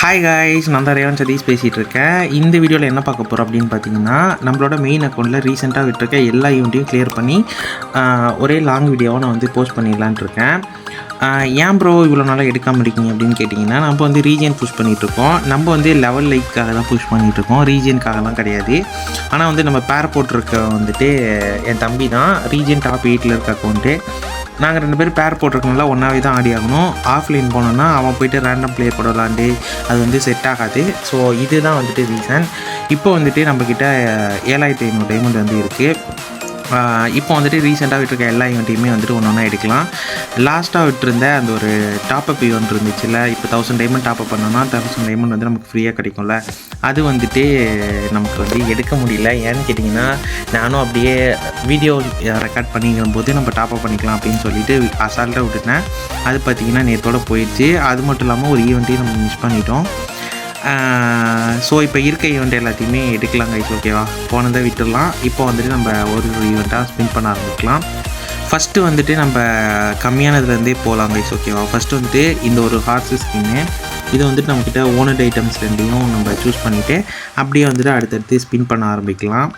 Hi guys, நான் தான் Raven Satish பேசிகிட்டு இருக்கேன். இந்த வீடியோவில் என்ன பார்க்க போகிறோம் அப்படின்னு பார்த்தீங்கன்னா, நம்மளோட மெயின் அக்கௌண்ட்டில் ரீசெண்டாக விட்டுருக்க எல்லா ஈவெண்ட்டையும் கிளியர் பண்ணி ஒரே லாங் வீடியோவை நான் வந்து போஸ்ட் பண்ணிடலான் இருக்கேன். ஏன் ப்ரோ இவ்வளோ நாளாக எடுக்காமல் இருக்கீங்க அப்படின்னு கேட்டிங்கன்னா, நம்ம வந்து ரீஜியன் புஷ் பண்ணிகிட்ருக்கோம். நம்ம வந்து லெவல் லைக்காக தான் புஷ் பண்ணிகிட்ருக்கோம், ரீஜியனுக்காகலாம் கிடையாது. ஆனால் வந்து நம்ம பேர் போட்டிருக்க வந்துட்டு என் தம்பி தான் ரீஜியன் டாப் 8 இருக்க அக்கௌண்ட்டு. நாங்கள் 2 பேர் பேர் போட்டிருக்கனால ஒன்றாவே தான் ஆடி ஆகணும். ஆஃப்லைன் போனோன்னா அவன் போய்ட்டு ரேண்டம் பிளேயர் கூட விளாண்டு அது வந்து செட் ஆகாது. ஸோ இதுதான் வந்துட்டு ரீசன். இப்போ வந்துட்டு நம்மக்கிட்ட 7500 டைமண்ட் வந்து இருக்குது. இப்போ வந்துட்டு ரீசெண்டாக விட்டுருக்க எல்லா ஈவெண்ட்டையுமே வந்துட்டு ஒன்று ஒன்றா எடுக்கலாம். லாஸ்ட்டாக விட்டுருந்த அந்த ஒரு டாப்அப் ஈவெண்ட் இருந்துச்சுல்ல, இப்போ 1000 டைமண்ட் டாப்அப் பண்ணோன்னா 1000 டைமண்ட் வந்து நமக்கு ஃப்ரீயாக கிடைக்கும்ல, அது வந்துட்டு நமக்கு வந்து எடுக்க முடியல. ஏன்னு கேட்டிங்கன்னா, நானும் அப்படியே வீடியோ ரெக்கார்ட் பண்ணிக்கிற போது நம்ம டாப்அப் பண்ணிக்கலாம் அப்படின்னு சொல்லிட்டு அசால்ட்டாக விட்டுட்டேன். அது பார்த்திங்கன்னா நேற்றோட போயிடுச்சு. அது மட்டும் இல்லாமல் ஒரு ஈவெண்ட்டையும் நம்ம மிஸ் பண்ணிட்டோம். ஸோ இப்போ இருக்க ஈவெண்ட் எல்லாத்தையுமே எடுக்கலாம் கைஸ், ஓகேவா? போனதை விட்டுடலாம். இப்போ வந்துட்டு நம்ம ஒரு ஈவெண்ட்டாக ஸ்பின் பண்ண ஆரம்பிக்கலாம். ஃபஸ்ட்டு வந்துட்டு நம்ம கம்மியானதுலேருந்தே போகலாம் கைஸ், ஓகேவா? ஃபஸ்ட்டு வந்துட்டு இந்த ஒரு ஹார்ஸு ஸ்பின்னு, இது வந்துட்டு நம்மக்கிட்ட ஓனட் ஐட்டம்ஸ் ரெண்டையும் நம்ம சூஸ் பண்ணிவிட்டு அப்படியே வந்துட்டு அடுத்தடுத்து ஸ்பின் பண்ண ஆரம்பிக்கலாம்.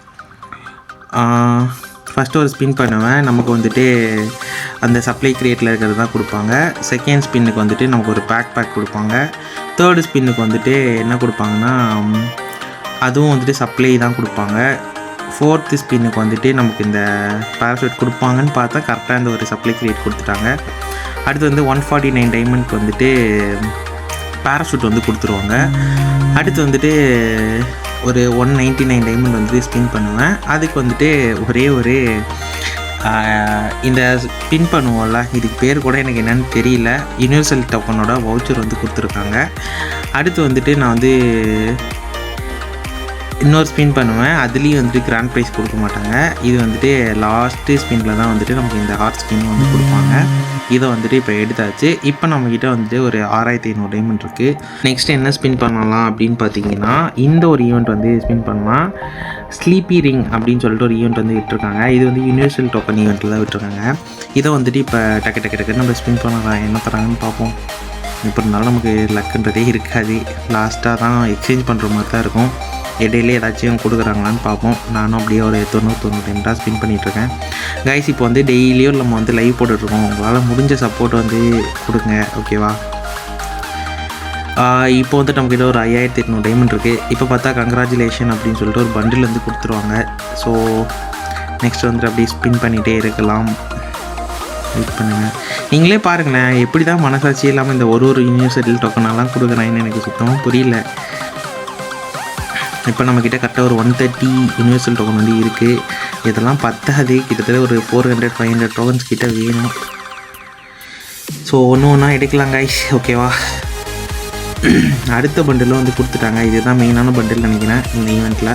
ஃபஸ்ட்டு ஒரு ஸ்பின் பண்ணுவேன், நமக்கு வந்துட்டு அந்த சப்ளை கிரியேட்டில் இருக்கிறது தான் கொடுப்பாங்க. செகண்ட் ஸ்பின்னுக்கு வந்துட்டு நமக்கு ஒரு பேக் கொடுப்பாங்க. தேர்டு ஸ்பின்னுக்கு வந்துட்டு என்ன கொடுப்பாங்கன்னா, அதுவும் வந்துட்டு சப்ளை தான் கொடுப்பாங்க. ஃபோர்த்து ஸ்பின்னுக்கு வந்துட்டு நமக்கு இந்த பேராஷூட் கொடுப்பாங்கன்னு பார்த்தா கரெக்டாக இந்த ஒரு சப்ளை கிரியேட் கொடுத்துட்டாங்க. அடுத்து வந்து 149 டைமண்ட்க்கு வந்துட்டு பேராஷூட் வந்து கொடுத்துருவாங்க. அடுத்து வந்துட்டு ஒரு 199 டைமண்ட் வந்து ஸ்பின் பண்ணுவேன். அதுக்கு வந்துட்டு ஒரே ஒரு இந்த ஸ்பின் பண்ணுவோம்ல, இதுக்கு பேர் கூட எனக்கு என்னென்னு தெரியல, யூனிவர்சல் டோக்கனோட வவுச்சர் வந்து கொடுத்துருக்காங்க. அடுத்து வந்துட்டு நான் வந்து இன்னொரு ஸ்பின் பண்ணுவேன். அதுலேயும் வந்துட்டு கிராண்ட் ப்ரைஸ் கொடுக்க மாட்டாங்க. இது வந்துட்டு லாஸ்ட்டு ஸ்பின்னில் தான் வந்துட்டு நமக்கு இந்த ஹார்ட் ஸ்பின் வந்து கொடுப்பாங்க. இதை வந்துட்டு இப்போ எடுத்தாச்சு. இப்போ நம்மக்கிட்ட வந்துட்டு ஒரு 6500 டைமண்ட் இருக்குது. நெக்ஸ்ட் என்ன ஸ்பின் பண்ணலாம் அப்படின்னு பார்த்தீங்கன்னா, இந்த ஒரு ஈவெண்ட் வந்து ஸ்பின் பண்ணலாம். ஸ்லீப்பி ரிங் அப்படின்னு சொல்லிட்டு ஒரு ஈவெண்ட் வந்து விட்டுருக்காங்க. இது வந்து யூனிவர்சல் டோக்கன் ஈவெண்ட்டில் தான் விட்டுருக்காங்க. இதை வந்துட்டு இப்போ டக்கு நம்ம ஸ்பின் பண்ணலாம், என்ன தராங்கன்னு பார்ப்போம். இப்போ இருந்தாலும் நமக்கு லக்குன்றதே இருக்காது. லாஸ்ட்டாக தான் எக்ஸ்சேஞ்ச் பண்ணுற மாதிரி தான் இருக்கும். இடையிலே ஏதாச்சும் கொடுக்குறாங்களான்னு பார்ப்போம். நானும் அப்படியே ஒரு 90 டைம் ஸ்பின் பண்ணிகிட்ருக்கேன் கைஸ். இப்போ வந்து டெய்லியும் நம்ம வந்து லைவ் போட்டுட்ருக்கோம். உங்களால் முடிஞ்ச சப்போர்ட் வந்து கொடுங்க, ஓகேவா? இப்போ வந்து நமக்கு ஒரு 5800 டைமண்ட் இருக்குது. இப்போ பார்த்தா கங்க்ராச்சுலேஷன் அப்படின்னு சொல்லிட்டு ஒரு பண்டில் வந்து கொடுத்துருவாங்க. ஸோ நெக்ஸ்ட் வந்துட்டு அப்படியே ஸ்பின் பண்ணிகிட்டே இருக்கலாம். வெயிட் பண்ணுங்கள், நீங்களே பாருங்களேன் எப்படி தான் மனசாட்சி இல்லாமல் இந்த ஒரு யூனிவர்சல் டோக்கனெல்லாம் கொடுக்குறாங்கன்னு எனக்கு சுத்தமாக புரியல. இப்போ நம்மக்கிட்ட கரெக்டாக ஒரு 130 யூனிவர்சல் டோக்கன் வந்து இருக்குது. இதெல்லாம் பத்தாது, கிட்டத்தட்ட ஒரு 400-500 டோக்கன்ஸ் கிட்ட வேணும். ஸோ ஒன்று ஒன்றா எடுக்கலாம் கைஸ், ஓகேவா? அடுத்த பண்டிலும் வந்து கொடுத்துட்டாங்க. இதுதான் மெயினான பண்டில் நினைக்கிறேன் இந்த ஈவெண்ட்டில்.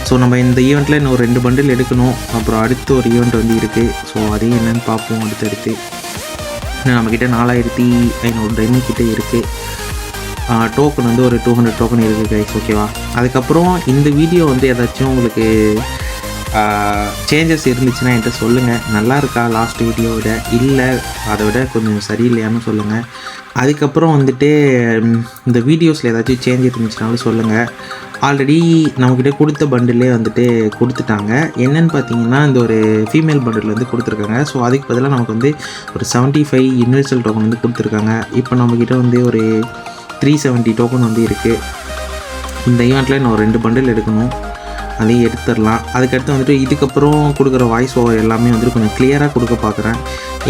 ஸோ நம்ம இந்த ஈவெண்ட்டில் இன்னும் ஒரு 2 பண்டில் எடுக்கணும். அப்புறம் அடுத்து ஒரு ஈவெண்ட் வந்து இருக்குது. ஸோ அதையும் என்னென்னு பார்ப்போம் அடுத்தடுத்து. இன்னும் நம்மக்கிட்ட 4500 டைமண்ட் கிட்டே இருக்குது. டோக்கன் வந்து ஒரு 200 டோக்கன் இருக்குது கைஸ், ஓகேவா? அதுக்கப்புறம் இந்த வீடியோ வந்து ஏதாச்சும் உங்களுக்கு சேஞ்சஸ் இருந்துச்சுன்னா என்கிட்ட சொல்லுங்கள். நல்லா இருக்கா லாஸ்ட் வீடியோவோட, இல்லை அதை விட கொஞ்சம் சரியில்லையான்னு சொல்லுங்கள். அதுக்கப்புறம் வந்துட்டு இந்த வீடியோஸில் ஏதாச்சும் சேஞ்ச் இருந்துச்சுனாலும் சொல்லுங்கள். ஆல்ரெடி நம்மக்கிட்ட கொடுத்த பண்டிலே வந்துட்டு கொடுத்துட்டாங்க. என்னென்னு பார்த்தீங்கன்னா, இந்த ஒரு ஃபீமேல் பண்டில் வந்து கொடுத்துருக்காங்க. ஸோ அதுக்கு பதிலாக நமக்கு வந்து ஒரு 75 யூனிவர்சல் டோக்கன் வந்து கொடுத்துருக்காங்க. இப்போ நம்மக்கிட்ட வந்து ஒரு 370 டோக்கன் வந்து இருக்குது. இந்த ஈவெண்ட்டில் இன்னும் 2 பண்டில் எடுக்கணும், அதையும் எடுத்துடலாம். அதுக்கடுத்து வந்துட்டு இதுக்கப்புறம் கொடுக்குற வாய்ஸ் ஓவர் எல்லாமே வந்துட்டு கொஞ்சம் கிளியராக கொடுக்க பார்க்குறேன்.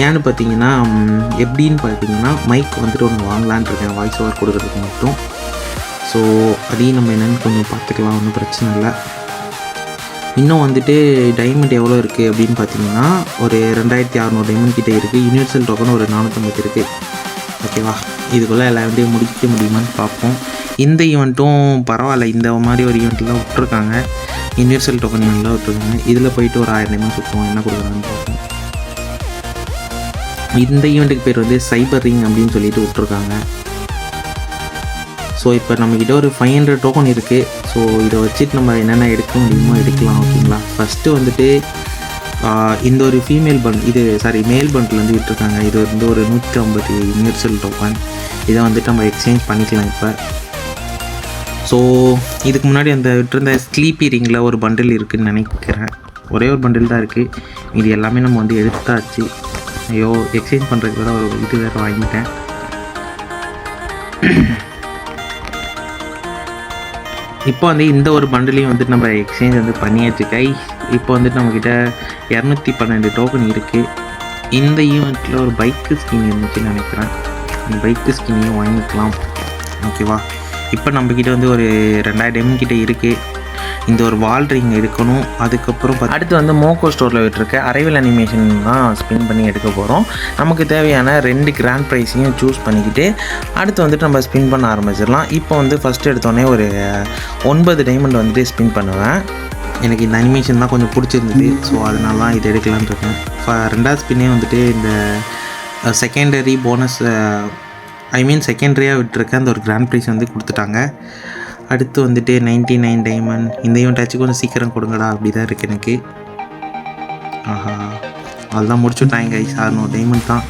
ஏன்னு பார்த்தீங்கன்னா, எப்படின்னு பார்த்தீங்கன்னா, மைக் வந்துட்டு ஒன்று வாங்கலான் இருக்கேன் வாய்ஸ் ஓவர் கொடுக்குறதுக்கு மட்டும். ஸோ அதையும் நம்ம என்னென்னு கொஞ்சம் பார்த்துக்கலாம், ஒன்றும் பிரச்சனை இல்லை. இன்னும் வந்துட்டு டைமண்ட் எவ்வளோ இருக்குது அப்படின்னு பார்த்தீங்கன்னா, ஒரு 2600 டைமண்ட் கிட்டே இருக்குது. யூனிவர்சல் டோக்கன் ஒரு 450 இருக்குது, ஓகேவா? இதுக்குள்ளே எல்லா ஈவெண்ட்டையும் முடிக்க முடியுமான்னு பார்ப்போம். இந்த ஈவெண்ட்டும் பரவாயில்ல, இந்த மாதிரி ஒரு ஈவெண்ட்லாம் விட்ருக்காங்க. யூனிவர்சல் டோக்கன் ஈவெண்ட்லாம் விட்ருக்காங்க. இதில் போயிட்டு ஒரு 1000 டைமண்ட் சுற்றுவோம், என்ன கொடுக்குறாங்கன்னு பார்ப்போம். இந்த ஈவெண்ட்டுக்கு பேர் வந்து சைபர் ரிங் அப்படின்னு சொல்லிட்டு விட்ருக்காங்க. ஸோ இப்போ நம்மக்கிட்ட ஒரு 500 டோக்கன் இருக்குது. ஸோ இதை வச்சுட்டு நம்ம என்னென்ன எடுக்க முடியுமோ எடுக்கலாம், ஓகேங்களா? ஃபஸ்ட்டு வந்துட்டு இந்த ஒரு ஃபீமேல் இது மேல் பண்டில் வந்து விட்டுருக்காங்க. இது வந்து ஒரு 150 யூனிவர்சல் டோக்கன். இதை வந்துட்டு நம்ம எக்ஸ்சேஞ்ச் பண்ணிக்கலாம் இப்போ. ஸோ இதுக்கு முன்னாடி அந்த விட்டுருந்த ஸ்லீப்பி ரிங்கில் ஒரு பண்டில் இருக்குதுன்னு நினைக்கிறேன். ஒரே ஒரு பண்டில் தான் இருக்குது. இது எல்லாமே நம்ம வந்து எடுத்தாச்சு. ஐயோ, எக்ஸ்சேஞ்ச் பண்ணுறதுக்கு வேறு ஒரு இது வேறு வாங்கிட்டேன். இப்போ வந்து இந்த ஒரு பண்டிலையும் வந்துட்டு நம்ம எக்ஸ்சேஞ்ச் வந்து பண்ணியாச்சு கை. இப்போ வந்துட்டு நம்மக்கிட்ட 212 டோக்கன் இருக்குது. இந்த ஈவெண்ட்டில் ஒரு பைக்கு ஸ்கின் இருந்துச்சுன்னு நினைக்கிறேன். இந்த பைக்கு ஸ்கின்னையும் வாங்கிக்கலாம். ஓகேவா? இப்போ நம்மக்கிட்ட வந்து ஒரு 2000 கிட்டே இருக்குது. இந்த ஒரு வால் ரிங் எடுக்கணும். அதுக்கப்புறம் அடுத்து வந்து மோகோ ஸ்டோரில் விட்டுருக்க அரைவல் அனிமேஷன் தான் ஸ்பின் பண்ணி எடுக்க போகிறோம். நமக்கு தேவையான 2 கிராண்ட் ப்ரைஸையும் சூஸ் பண்ணிக்கிட்டு அடுத்து வந்துட்டு நம்ம ஸ்பின் பண்ண ஆரம்பிச்சிடலாம். இப்போ வந்து ஃபஸ்ட்டு எடுத்தோடனே ஒரு 9 டைமண்ட் வந்துட்டு ஸ்பின் பண்ணுவேன். எனக்கு இந்த அனிமேஷன் தான் கொஞ்சம் பிடிச்சிருந்தது. ஸோ அதனால தான் இது எடுக்கலான்னு இருக்கேன். ரெண்டாவது ஸ்பின்னே வந்துட்டு இந்த செகண்டரி போனஸ் செகண்டரியாக விட்டுருக்க அந்த ஒரு கிராண்ட் ப்ரைஸ் வந்து கொடுத்துட்டாங்க. அடுத்து வந்துட்டு 99 டைமண்ட். இந்த ஈவெண்ட்டாச்சும் கொஞ்சம் சீக்கிரம் கொடுங்கடா, அப்படி தான் இருக்குது எனக்கு. ஆஹா, அதுதான் முடிச்சுட்டாங்க கைஸ். 600 டைமண்ட் தான்.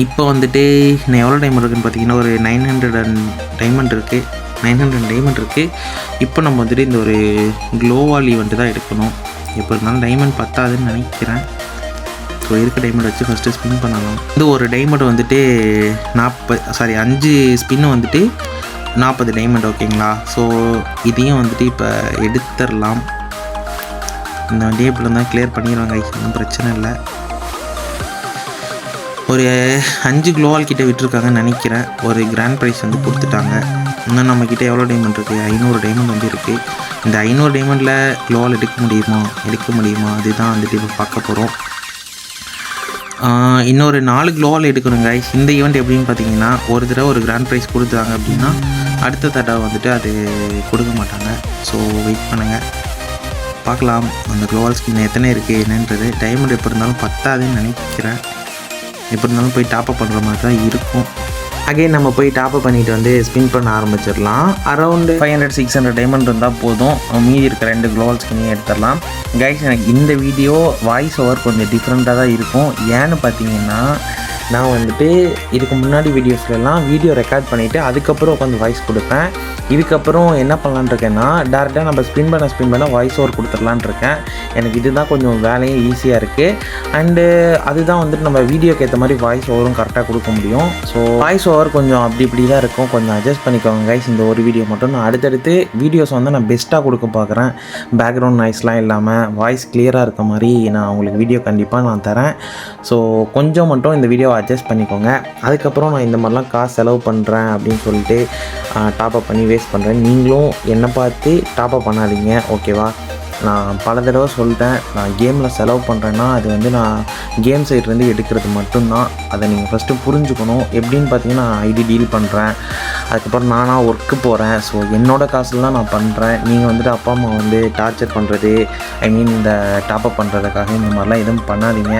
இப்போ வந்துட்டு நான் எவ்வளோ டைமண்ட் இருக்குதுன்னு பார்த்தீங்கன்னா ஒரு 900 டைமண்ட் இருக்குது. 900 டைமண்ட் இருக்குது. இப்போ நம்ம வந்துட்டு இந்த ஒரு க்ளோவால் ஈவெண்ட்டு தான் எடுக்கணும். எப்போ இருந்தாலும் டைமண்ட் பத்தாதுன்னு நினைக்கிறேன். ஸோ இருக்க டைமண்ட் வச்சு ஃபஸ்ட்டு ஸ்பின் பண்ணலாம். இந்த ஒரு டைமண்ட் வந்துட்டு 5 ஸ்பின்னு வந்துட்டு 40 டைமண்ட். ஓகேங்களா? ஸோ இதையும் வந்துட்டு இப்போ எடுத்துடலாம். இந்த வண்டியை இப்படி தான் கிளியர் பண்ணிடுவாங்க. ஒன்றும் பிரச்சனை இல்லை. ஒரு 5 க்ளோவால் கிட்டே விட்டுருக்காங்கன்னு நினைக்கிறேன். ஒரு கிராண்ட் ப்ரைஸ் வந்து கொடுத்துட்டாங்க. இன்னும் நம்மக்கிட்ட எவ்வளோ டைமண்ட் இருக்குது? 500 டைமண்ட் வந்து இருக்குது. இந்த 500 டைமண்டில் க்ளோவால் எடுக்க முடியுமா அதுதான் வந்துட்டு இப்போ பார்க்க போகிறோம். இன்னொரு 4 க்ளோவால் எடுக்கணுங்க. இந்த ஈவெண்ட் எப்படின்னு பார்த்தீங்கன்னா, ஒரு தடவை ஒரு கிராண்ட் ப்ரைஸ் கொடுத்தாங்க அப்படின்னா அடுத்த தடவை வந்துட்டு அது கொடுக்க மாட்டாங்க. ஸோ வெயிட் பண்ணுங்கள், பார்க்கலாம் அந்த க்ளோவால் ஸ்கின் எத்தனை இருக்குது என்னன்றது. டைமண்ட் எப்போ இருந்தாலும் பத்தாதுன்னு நினைக்கிறேன். எப்போ இருந்தாலும் போய் டாப்அப் பண்ணுற மாதிரி தான் இருக்கும். அகைன் நம்ம போய் டாப்அப் பண்ணிவிட்டு வந்து ஸ்பின் பண்ண ஆரம்பிச்சிடலாம். அரௌண்டு 500-600 டைமண்ட் இருந்தால் போதும். மீதி இருக்கிற 2 க்ளோவால் ஸ்கின்னையும் எடுத்துடலாம். கைஸ், எனக்கு இந்த வீடியோ வாய்ஸ் ஓவர் கொஞ்சம் டிஃப்ரெண்ட்டாக தான் இருக்கும். ஏன்னு பார்த்தீங்கன்னா, நான் வந்துட்டு இதுக்கு முன்னாடி வீடியோஸ்லாம் வீடியோ ரெக்கார்ட் பண்ணிவிட்டு அதுக்கப்புறம் உட்காந்து வாய்ஸ் கொடுப்பேன். இதுக்கப்புறம் என்ன பண்ணலான்னு இருக்கேன்னா, டேரெக்டாக நம்ம ஸ்பின் பண்ண வாய்ஸ் ஓவர் கொடுத்துடலான் இருக்கேன். எனக்கு இதுதான் கொஞ்சம் வேலையும் ஈஸியாக இருக்குது. அண்டு அதுதான் வந்துட்டு நம்ம வீடியோக்கு ஏற்ற மாதிரி வாய்ஸ் ஓவரும் கரெக்டாக கொடுக்க முடியும். ஸோ வாய்ஸ் ஓவர் கொஞ்சம் அப்படி இப்படி தான் இருக்கும். கொஞ்சம் அட்ஜஸ்ட் பண்ணிக்கோங்க கைஸ். இந்த ஒரு வீடியோ மட்டும் நான் அடுத்தடுத்து வீடியோஸ் வந்து நான் பெஸ்ட்டாக கொடுக்க பார்க்குறேன். பேக்ரவுண்ட் நாய்ஸ்லாம் இல்லாமல் வாய்ஸ் கிளியராக இருக்க மாதிரி நான் உங்களுக்கு வீடியோ கண்டிப்பாக நான் தரேன். ஸோ கொஞ்சம் மட்டும் இந்த வீடியோவை அட்ஜஸ்ட் பண்ணிக்கோங்க. அதுக்கப்புறம் நான் இந்த மாதிரிலாம் காசு செலவு பண்ணுறேன் அப்படின்னு சொல்லிட்டு டாப்அப் பண்ணி வேஸ்ட் பண்ணுறேன். நீங்களும் என்னை பார்த்து டாப்அப் பண்ணாதீங்க. ஓகேவா? நான் பல தடவை சொல்லிட்டேன், நான் கேமில் செலவு பண்ணுறேன்னா அது வந்து நான் கேம் சைட்லேருந்து எடுக்கிறது மட்டும்தான். அதை நீங்கள் ஃபஸ்ட்டு புரிஞ்சுக்கணும். எப்படின்னு பார்த்தீங்கன்னா, நான் ஐடி டீல் பண்ணுறேன், அதுக்கப்புறம் நானாக ஒர்க்கு போகிறேன். ஸோ என்னோடய காசுலாம் நான் பண்ணுறேன். நீங்கள் வந்துட்டு அப்பா அம்மா வந்து டார்ச்சர் பண்ணுறது, இந்த டாப்அப் பண்ணுறதுக்காக இந்த மாதிரிலாம் எதுவும் பண்ணாதீங்க.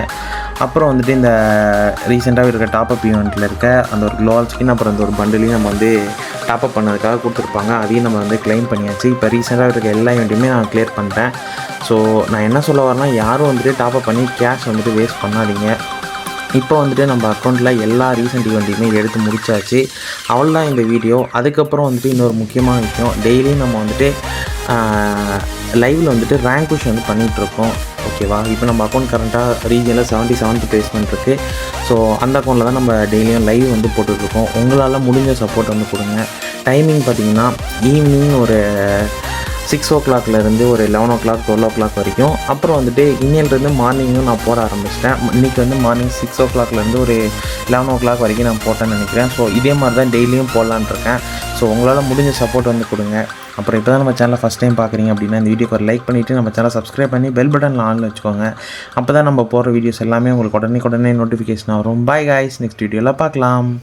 அப்புறம் வந்துட்டு இந்த ரீசெண்டாக இருக்க டாப்அப் ஈவெண்ட்டில் இருக்க அந்த ஒரு க்ளோவால் ஸ்கின், அப்புறம் அந்த ஒரு பண்டிலையும் நம்ம வந்து டாப்அப் பண்ணதுக்காக கொடுத்துருப்பாங்க. அதையும் நம்ம வந்து கிளைம் பண்ணியாச்சு. இப்போ ரீசெண்டாக இருக்க எல்லா ஈவெண்ட்டையுமே நான் கிளியர் பண்ணிட்டேன். ஸோ நான் என்ன சொல்ல வரேன்னா, யாரும் வந்துட்டு டாப்அப் பண்ணி கேஷ் வந்துட்டு வேஸ்ட் பண்ணாதீங்க. இப்போ வந்துட்டு நம்ம அக்கௌண்ட்டில் எல்லா ரீசெண்ட் ஈவெண்ட்டையுமே எடுத்து முடிச்சாச்சு. அவ்வளோதான் இந்த வீடியோ. அதுக்கப்புறம் வந்துட்டு இன்னொரு முக்கியமான விஷயம், டெய்லியும் நம்ம வந்துட்டு லைவில் வந்துட்டு ரேங்க் புஷ் வந்து பண்ணிகிட்ருக்கோம். ஓகேவா? இப்போ நம்ம அக்கௌண்ட் கரண்ட்டாக ரீஜனில் 77th பிளேஸ்மெண்ட் இருக்குது. ஸோ அந்த அக்கௌண்ட்டில் தான் நம்ம டெய்லியும் லைவ் வந்து போட்டுட்ருக்கோம். உங்களால் முடிஞ்ச சப்போர்ட் வந்து கொடுங்க. டைமிங் பார்த்திங்கன்னா ஈவினிங் ஒரு 6 o'clockலேருந்து ஒரு 11 o'clock 12 o'clock வரைக்கும். அப்புறம் வந்துட்டு இன்னிலேருந்து மார்னிங்கும் நான் போட ஆரம்பிச்சிட்டேன். இன்றைக்கி வந்து மார்னிங் 6 o'clockலேருந்து ஒரு 11 o'clock வரைக்கும் நான் போட்டேன்னு நினைக்கிறேன். ஸோ இதே மாதிரி தான் டெய்லியும் போடலான் இருக்கேன். ஸோ உங்களால் முடிஞ்ச சப்போர்ட் வந்து கொடுங்க. அப்புறம் இப்போ தான் நம்ம சேனலை ஃபஸ்ட் டைம் பார்க்குறீங்க அப்படின்னா இந்த வீடியோக்கு ஒரு லைக் பண்ணிவிட்டு நம்ம சேனலை சப்ஸ்கிரைப் பண்ணி பெல் பட்டனில் ஆன்ல வச்சுக்கோங்க. அப்போ தான் நம்ம போடுற வீடியோஸ் எல்லாமே உங்களுக்கு உடனே நோட்டிஃபிகேஷன் வரும். பை காய்ஸ், நெக்ஸ்ட் வீடியோவில் பார்க்கலாம்.